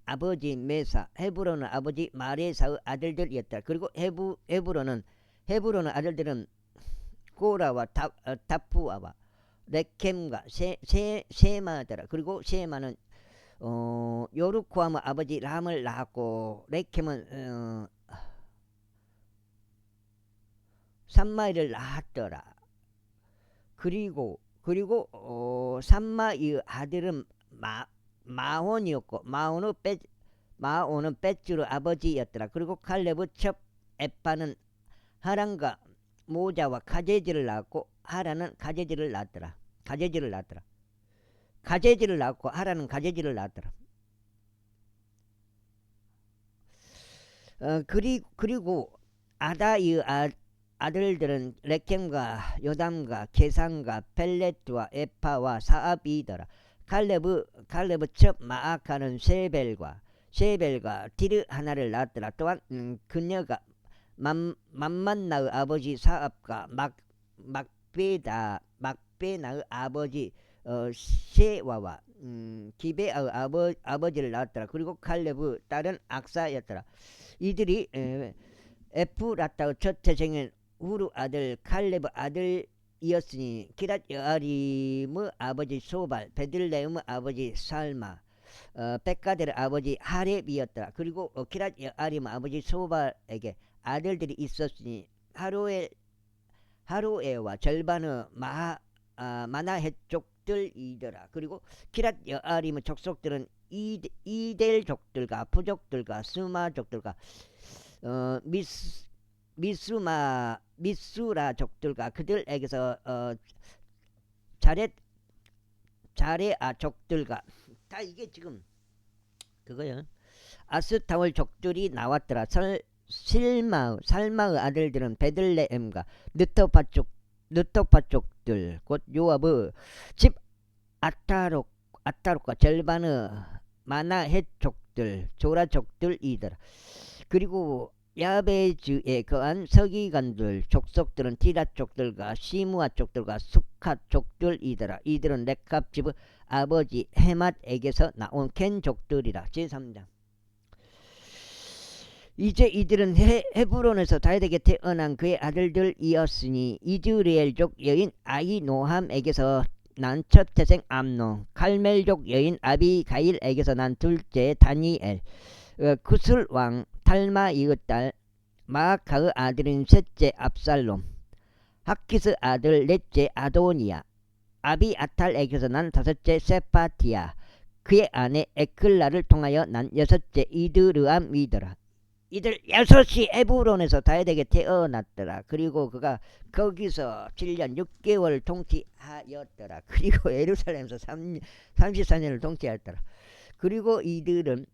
[SPEAKER 1] 아버지 메사 헤브론의 아버지 마레사의 아들들이었다. 그리고 헤브론의 아들들은 고라와 타푸아와 레켐과 세마더라. 그리고 세마는 요르코암의 아버지 람을 낳았고 레켐은 삼마이를 낳았더라. 그리고 삼마이의 아들은 마온이었고 마온은 벳주르 아버지였더라. 그리고 칼렙의 첩 에빠는 하란과 모자와 가제지를 낳았고 하란은 가제지를 낳았고 하란은 가제지를 낳았더라. 그리고 아다이의 아들들은 레켐과 요담과 게산과 펠렛과 에파와 사압이더라. 칼렙의 첩 마아카는 셰벨과 디르 하나를 낳았더라. 또한 그녀가 맘만나의 아버지 사압과 막베나의 아버지 셰와와 기베아의 아버지를 낳았더라. 그리고 칼렙의 딸은 악사였더라. 이들이 에프라타의 첫 태생은 후르 아들 칼렙의 아들이었으니 기랏 여아림의 아버지 소발 베들레헴의 아버지 살마 백가델의 아버지 하렙이었더라. 그리고 기랏 여아림의 아버지 소발에게 아들들이 있었으니 하루에와 절반의 마나헷 족들이더라. 그리고 기랏 여아림의 족속들은 이델 족들과 부족들과 스마 족들과 미수라 족들과 그들에게서 자레아 족들과 다 이게 지금 그거요. 아스타올 족들이 나왔더라. 살마의 아들들은 베들레헴과 느토파 족들 곧 요압의 집 아타록과 절반의 마나헷 족들 조라 족들이더라. 그리고 야베즈에 거한 서기관들 족속들은 디라 족들과 시무아 족들과 수카 족들이더라. 이들은 렉갑 집의 아버지 헤맛에게서 나온 켄 족들이라. 제3장. 이제 이들은 헤브론에서 다윗에게 태어난 그의 아들들이었으니 이즈리엘족 여인 아히노함에게서 난 첫 태생 암논, 칼멜족 여인 아비가일에게서 난 둘째 다니엘, 구슬 왕 탈마이의 딸 마아카의 아들인 셋째 압살롬, 하키스 아들 넷째 아도니아, 아비아탈에게서 난 다섯째 세파티아, 그의 아내 에클라를 통하여 난 여섯째 이드르암이더라. 이들 여섯이 에브론에서 다윗에게 태어났더라. 그리고 그가 거기서 7년 6개월 통치하였더라. 그리고 예루살렘에서 34년을 통치하였더라. 그리고 이들은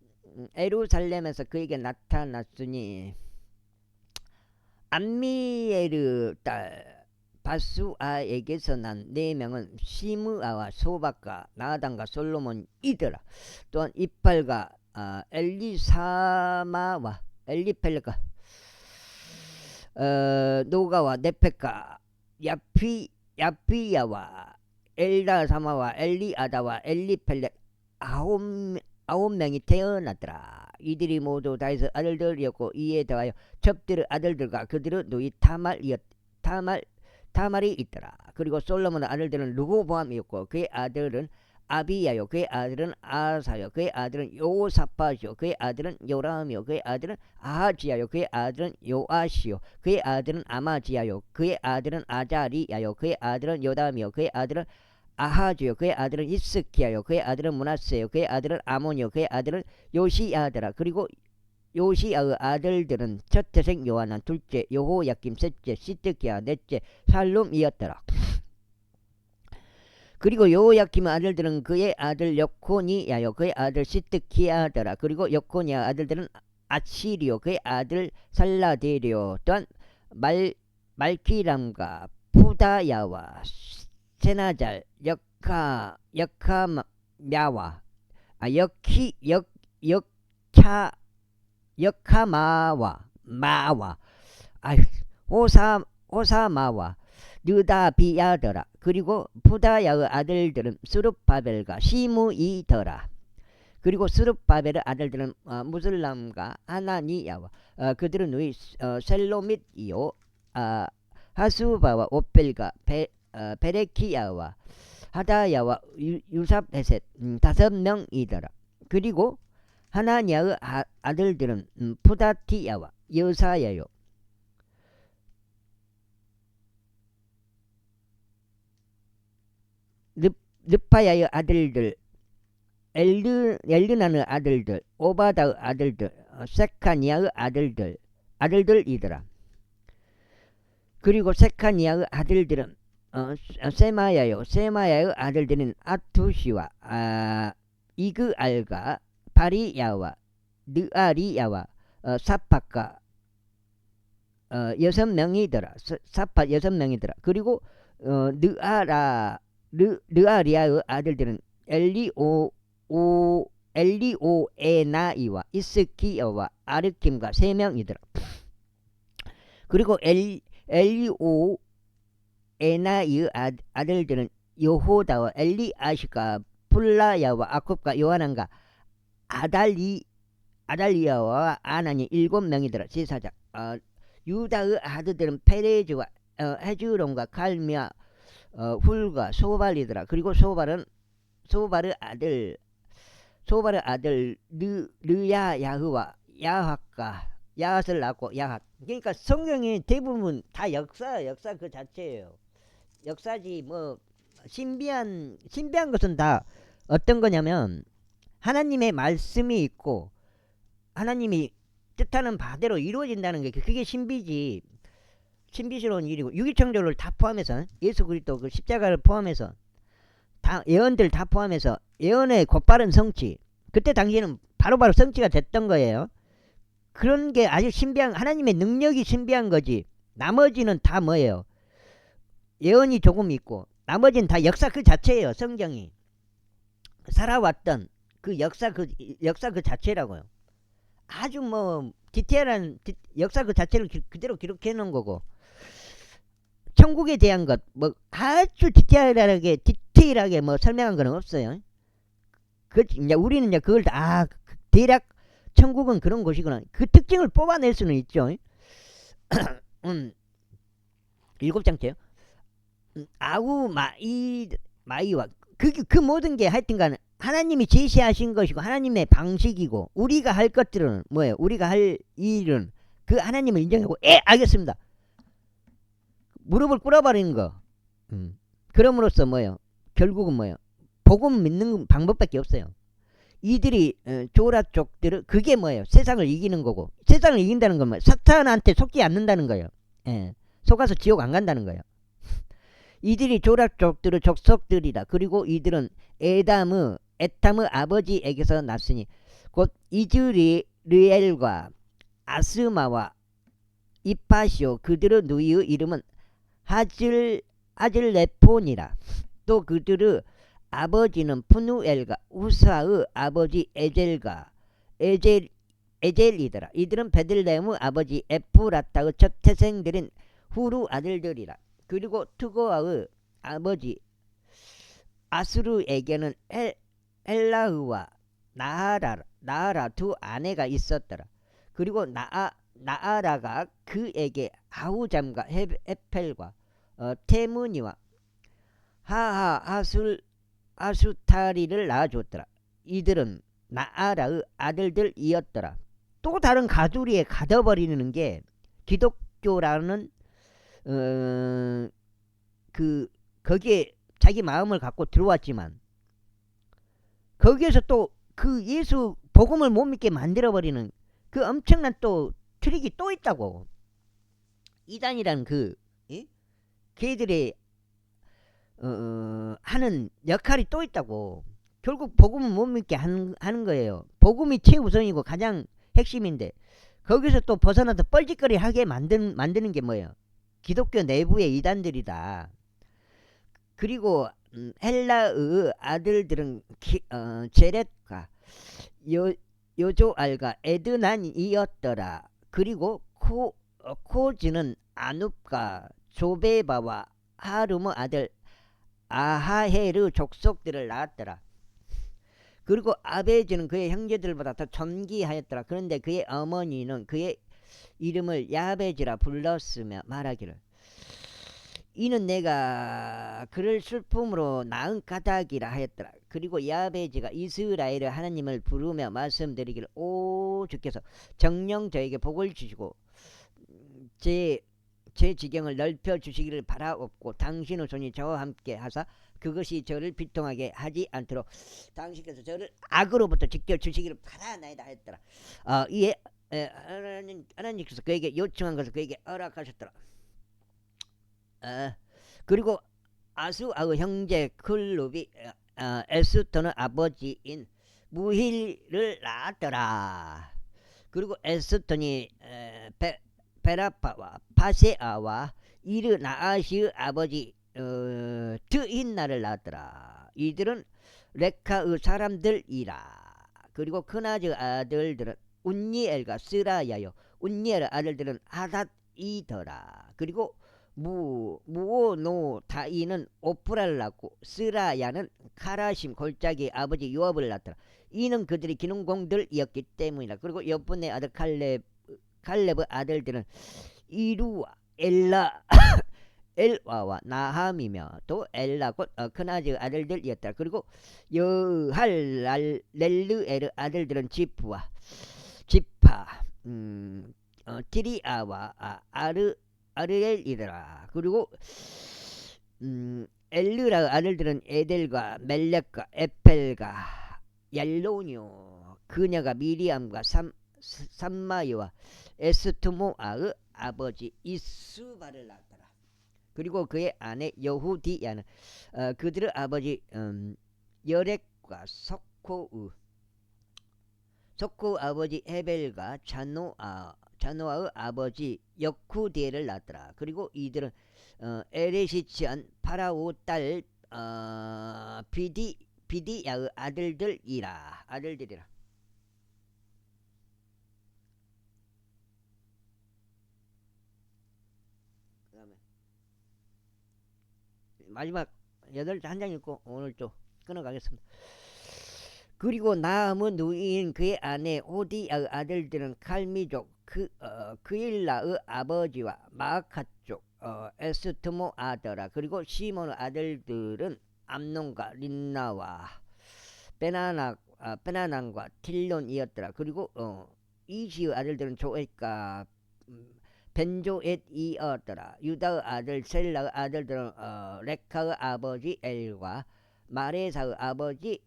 [SPEAKER 1] 예루살렘에서 그에게 나타났으니 암미에르 딸 바수아에게서 난 4명은 시므아와 소박과 나단과 솔로몬이더라. 또한 이팔과 엘리사마와 엘리펠레가 노가와 네페카 야피야와 엘다사마와 엘리아다와 엘리펠렛 아홉 명이 태어났더라. 이들이 모두 다윗의 아들들이었고 이에 더하여 첩들의 아들들과 그들의 누이 타말이 있더라. 그리고 솔로몬의 아들들은 르호보암이었고 그의 아들은 아비야요, 그의 아들은 아사요, 그의 아들은 요사팟이요, 그의 아들은 요람이요, 그의 아들은 아하지야요, 그의 아들은 요아시요, 그의 아들은 아마지야요, 그의 아들은 아자리야요, 그의 아들은 요담이요, 그의 아들은 아하즈요. 그의 아들은 히스키야요. 그의 아들은 므낫세요. 그의 아들은 아몬이요. 그의 아들은 요시야더라. 그리고 요시야의 아들들은 첫 태생 요하난, 둘째 여호야김, 셋째 시드기야, 넷째 살룸이었더라. 그리고 여호야김의 아들들은 그의 아들 여코니야요. 그의 아들 시드기야더라. 그리고 여코니야 아들들은 아시리요. 그의 아들 살라데리요. 또한 말키람과 푸다야와 세나잘, 역하мя와, 역차, 역하마와, 마와, 호사마와, 느다비야더라. 그리고 푸다야의 아들들은 스룹바벨과 시므이더라. 그리고 스룹바벨의 아들들은 무슬람과 하나니야와, 그들은 누이 셀로밋이요, 하수바와 오펠과 베레키야와 하다야와 유삽헤셋, 5명이더라. 그리고 하나냐의 아들들은 푸다티야와 여사야요. 르파야의 아들들, 엘르나의 아들들, 오바다의 아들들, 세카니아의 아들들이더라. 그리고 세카니아의 아들들은 세마야요. 세마야의 아들들은 아투시와 이그알과 바리야와 느아리야와 사파가 6명이더라. 사파 6명이더라. 그리고 느아리야의 아들들은 엘리오에나이와 이스키야와 아르킴과 3명이더라. 그리고 엘리오에나이의 아들들은 여호다와 엘리아시가 플라야와 아콥과 요하난과 아달리야와 아난이 7명이더라. 제사장. 유다의 아들들은 페레즈와 헤즈론과 갈미와 훌과 소발이더라. 그리고 소발의 아들 르야야흐와 야핫을 낳고 야핫. 그러니까 성경이 대부분 다 역사 그 자체예요. 역사지. 뭐 신비한 것은 다 어떤 거냐면 하나님의 말씀이 있고 하나님이 뜻하는 바대로 이루어진다는 게 그게 신비지. 신비스러운 일이고 유기창조를 다 포함해서 예수 그리스도 그 십자가를 포함해서 다 예언들 다 포함해서 예언의 곧바른 성취. 그때 당시에는 바로바로 성취가 됐던 거예요. 그런 게 아주 신비한, 하나님의 능력이 신비한 거지. 나머지는 다 뭐예요? 예언이 조금 있고 나머지는 다 역사 그 자체예요. 성경이 살아왔던 그 역사 그 자체라고요. 아주 뭐 디테일한 역사 그 자체를 그대로 기록해 놓은 거고, 천국에 대한 것 뭐 아주 디테일하게 뭐 설명한 건 없어요. 이제 우리는 이제 그걸 다 대략 천국은 그런 곳이구나. 그 특징을 뽑아낼 수는 있죠. 7장째요. 마이와 그 모든 게 하여튼간 하나님이 제시하신 것이고 하나님의 방식이고, 우리가 할 것들은 뭐예요? 우리가 할 일은 그 하나님을 인정하고 알겠습니다. 무릎을 꿇어버리는 거. 그럼으로써 뭐예요? 결국은 뭐예요? 복음 믿는 방법밖에 없어요. 이들이 조라 쪽들은 그게 뭐예요? 세상을 이기는 거고, 세상을 이긴다는 건 뭐예요? 사탄한테 속지 않는다는 거예요. 속아서 지옥 안 간다는 거예요. 이들이 조라 쪽들의 족속들이다. 그리고 이들은 에탐의 아버지에게서 났으니 곧 이즈리엘과 아스마와 이파시오. 그들의 누이의 이름은 아즐레폰이라. 또 그들의 아버지는 푸누엘과 우사의 아버지 에젤이더라. 이들은 베들레헴의 아버지 에프라타의 첫 태생들인 후루 아들들이라. 그리고 트고아의 아버지 아스루에게는 엘라흐와 나하라 두 아내가 있었더라. 그리고 나아라가 그에게 아후잠과 에펠과 테무니와 아수타리를 낳아줬더라. 이들은 나아라의 아들들이었더라. 또 다른 가두리에 가둬버리는 게 기독교라는 거기에 자기 마음을 갖고 들어왔지만 거기에서 또 그 예수 복음을 못 믿게 만들어버리는 그 엄청난 또 트릭이 또 있다고. 이단이란 그 걔들의 하는 역할이 또 있다고. 결국 복음을 못 믿게 하는 거예요. 복음이 최우선이고 가장 핵심인데 거기서 또 벗어나서 뻘짓거리 하게 만드는 게 뭐예요? 기독교 내부의 이단들이다. 그리고 헬라의 아들들은 제렛과 요조알과 에드난이었더라. 그리고 코즈는 아눕과 조베바와 하름의 아들 아하헤르 족속들을 낳았더라. 그리고 아베즈는 그의 형제들보다 더 존귀하였더라. 그런데 그의 어머니는 그의 이름을 야베즈라 불렀으며 말하기를 이는 내가 그를 슬픔으로 낳은 까닭이라 하였더라. 그리고 야베즈가 이스라엘의 하나님을 부르며 말씀드리기를 오 주께서 정령 저에게 복을 주시고 제 지경을 넓혀 주시기를 바라옵고 당신의 손이 저와 함께 하사 그것이 저를 비통하게 하지 않도록 당신께서 저를 악으로부터 지켜 주시기를 바라나이다 했더라. 이에 하나님께서 그에게 요청한 것을 그에게 허락하셨더라. 그리고 아수아의 형제 클룹이 에스터는 아버지인 무힐을 낳았더라. 그리고 에스턴이 베라파와 파세아와 이르 나아시의 아버지 드힌나를 낳았더라. 이들은 레카의 사람들이라. 그리고 크나즈의 아들들은 운니엘과 스라야요. 운니엘의 아들들은 하닷이더라. 그리고 무오노다이는 오프라를 낳고 스라야는 카라심 골짜기 아버지 요압을 낳더라. 이는 그들이 기능공들이었기 때문이라. 그리고 여분의 아들 칼렙의 아들들은 이루와 엘라 엘와와 나함이며 또 엘라 곧 크나즈의 아들들이었다. 그리고 여할렐르엘의 아들들은 지프와 지파 티리아와 아르엘이더라. 그리고 엘르라의 아들들은 에델과 멜렉과 에펠과 얄로니오 그녀가 미리암과 삼마이와 에스트모아의 아버지 이스바를 낳았더라. 그리고 그의 아내 여후디야는 그들의 아버지 여렉과 석호의 아버지 헤벨과 자노아의 아버지 여쿠디엘을 낳았더라. 그리고 이들은 에레시치안 파라오 딸 비디야의 아들들이라. 그다음에 마지막 8장 읽고 오늘 좀 끊어가겠습니다. 그리고 나함의 누이인 그의 아내 호디야의 아들들은 칼미족 그일라의 아버지와 마아카족 에스트모아더라. 그리고 시몬의 아들들은 암논과 린나와 베나난과 틸론이었더라. 그리고 이시의 아들들은 조엣과 벤조엣이었더라. 유다의 아들 셀라의 아들들은 레카의 아버지 엘과 마레사의 아버지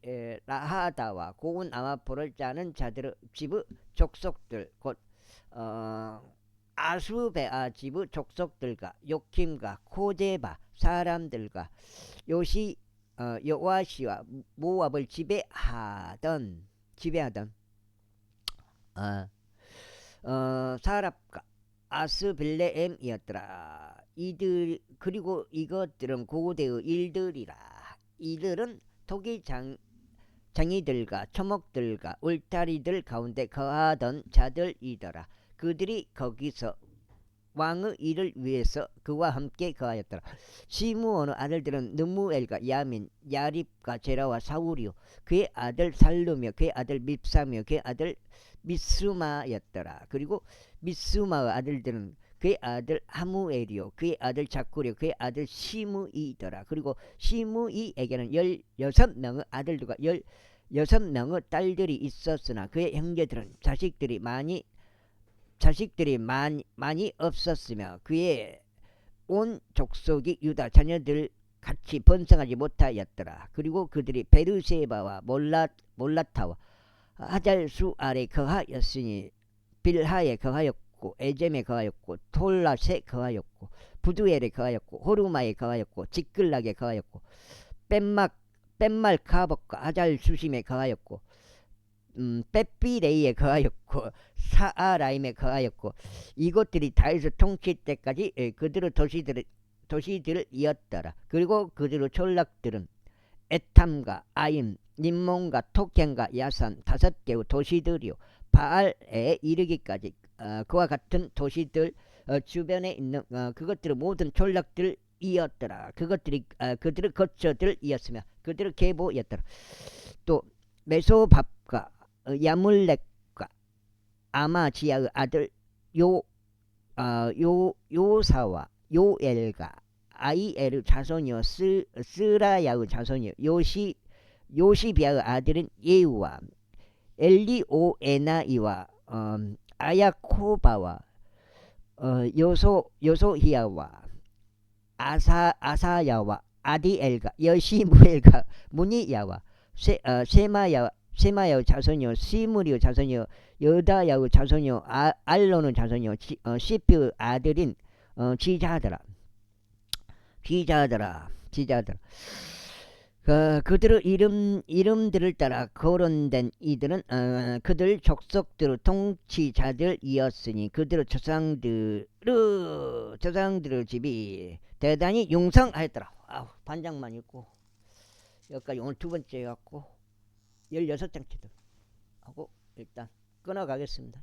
[SPEAKER 1] 라하다와 고운 아마포를 짜는 자들의 집의 족속들 곧 아수베아 집의 족속들과 요킴과 코제바 사람들과 요아시와 모압을 지배하던 사랍과 아스빌레엠이었더라. 이들 그리고 이것들은 고대의 일들이라. 이들은 토기 장이들과 초목들과 울타리들 가운데 거하던 자들이더라. 그들이 거기서 왕의 일을 위해서 그와 함께 거하였더라. 시므온의 아들들은 느무엘과 야민, 야립과 제라와 사울이요 그의 아들 살루며 그의 아들 밉사며 그의 아들 미스마였더라. 그리고 미스마의 아들들은 그의 아들 하무엘이요 그의 아들 자쿠리요 그의 아들 시므이더라. 그리고 시므이에게는 16명의 아들들과 16명의 딸들이 있었으나 그의 형제들은 자식들이 많이 없었으며 그의 온 족속이 유다 자녀들 같이 번성하지 못하였더라. 그리고 그들이 베르세바와 몰라타와 하잘수 아래 거하였으니 빌하에 거하였고 에젬에 거하였고 톨랏에 거하였고 부두엘에 거하였고 호르마에 거하였고 지클락에 거하였고 뺀말 카복과 하잘수심에 거하였고 빼삐레이에 거하였고 사아라임에 거하였고 이것들이 다윗의 통치 때까지 그들의 도시들을 이었더라. 그리고 그들의 촌락들은 에탐과 아임, 님몬과 토켄과 야산 5개의 도시들이요 바알에 이르기까지 그와 같은 도시들 주변에 있는 그것들의 모든 촌락들 이었더라. 그것들이 그들의 거처들 이었으며 그들의 계보였더라. 또 메소밥과 야물렉과 아마지야의 아들 요사와 요엘과 아이엘의 자손이요 스라야의 자손이요 요시비아의 아들은 예우와 엘리오에나이와 아야코바와 요소히야와 아사야와 아디엘과 여시무엘과 무니야와 세마야의 자손이요 시므리의 자손이요 여다야의 자손이요 알론의 자손이요 시피의 아들인 지자더라. 그들의 이름들을 따라 거론된 이들은 그들 족속들의 통치자들이었으니 그들의 조상들의 집이 대단히 융성하였더라. 반장만 읽고 여기까지 오늘 두 번째 갖고 16장치들 하고 일단 끊어가겠습니다.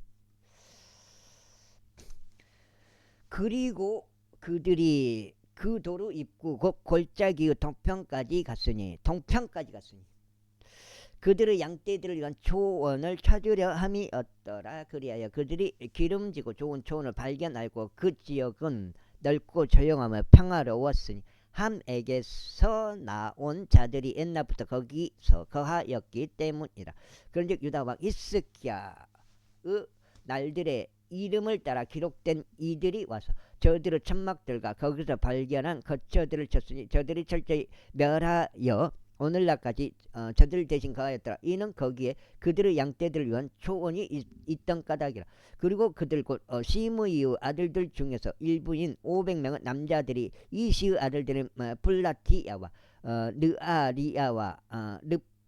[SPEAKER 1] 그리고 그들이 그 도로 입구 곧 골짜기의 동편까지 갔으니 그들의 양떼들을 위한 초원을 찾으려 함이었더라. 그리하여 그들이 기름지고 좋은 초원을 발견하고 그 지역은 넓고 조용하며 평화로웠으니 함에게서 나온 자들이 옛날부터 거기서 거하였기 때문이라. 그런즉 유다 왕 히스기야의 날들의 이름을 따라 기록된 이들이 와서 저들의 천막들과 거기서 발견한 거처들을 쳤으니 저들이 철저히 멸하여 오늘날까지 저들 대신 거하였더라. 이는 거기에 그들의 양떼들을 위한 초원이 있던 까닭이라. 그리고 그들 곧 시므이의 아들들 중에서 일부인 500명의 남자들이 이시의 아들들은 플라티야와 느아리야와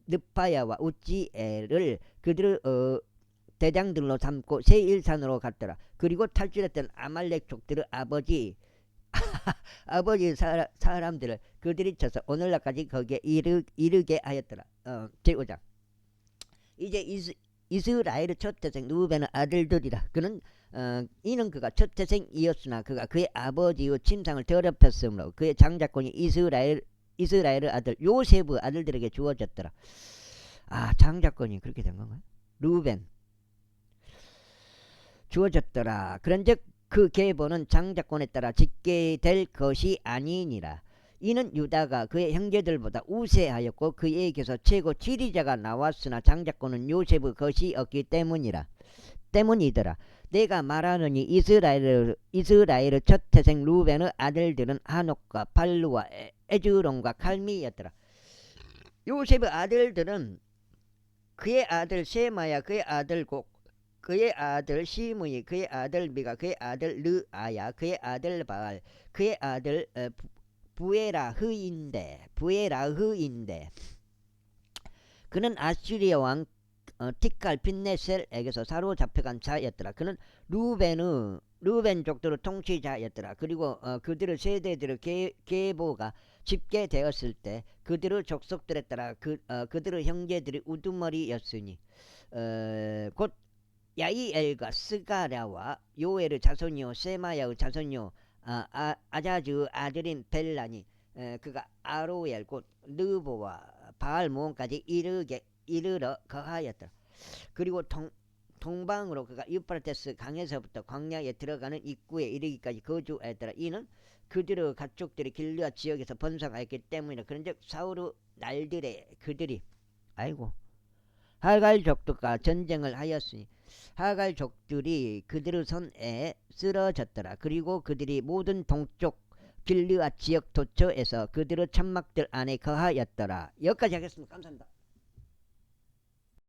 [SPEAKER 1] 르파야와 우찌엘을 그들의 대장들로 삼고 세일산으로 갔더라. 그리고 탈출했던 아말렉 족들의 아버지 사람들을 그들이 쳐서 오늘날까지 거기에 이르게 하였더라. 제5장 이제 이스라엘의 첫 태생 루벤의 아들들이라. 그는 이는 그가 첫 태생이었으나 그가 그의 아버지의 침상을 더럽혔으므로 그의 장자권이 이스라엘의 아들 요셉의 아들들에게 주어졌더라. 장자권이 그렇게 된 건가요? 루벤 주어졌더라. 그런즉 그 계보는 장자권에 따라 짓게 될 것이 아니니라. 이는 유다가 그의 형제들보다 우세하였고 그에게서 최고 지리자가 나왔으나 장자권은 요셉의 것이었기 때문이더라. 내가 말하느니 이스라엘의 첫 태생 루벤의 아들들은 하녹과 발루와 에즈론과 칼미였더라. 요셉의 아들들은 그의 아들 세마야, 그의 아들 곡, 그의 아들 시므이, 그의 아들 미가, 그의 아들 르아야, 그의 아들 바알, 그의 아들 부에라흐인데 그는 아시리아 왕 티칼 핀네셀에게서 사로잡혀간 자였더라. 그는 루벤족들의 통치자였더라. 그리고 그들의 세대들의 계보가 집계되었을 때 그들의 족속들에 따라 그들의 형제들이 우두머리였으니 곧 야이엘과 스가랴와 요엘의 자손이요 세마야의 자손이요 아자즈의 아들인 벨라니 그가 아로엘 곧 르보와 바알모온까지 이르러 거하였더라. 그리고 동방으로 그가 유프라테스 강에서부터 광야에 들어가는 입구에 이르기까지 거주하였더라. 이는 그들의 가족들이 길르앗 지역에서 번성하였기 때문이라. 그런즉 사울의 날들에 그들이 하갈족들과 전쟁을 하였으니 하갈족들이 그들의 손에 쓰러졌더라. 그리고 그들이 모든 동쪽 길르앗 지역 도처에서 그들의 천막들 안에 거하였더라. 여기까지 하겠습니다. 감사합니다.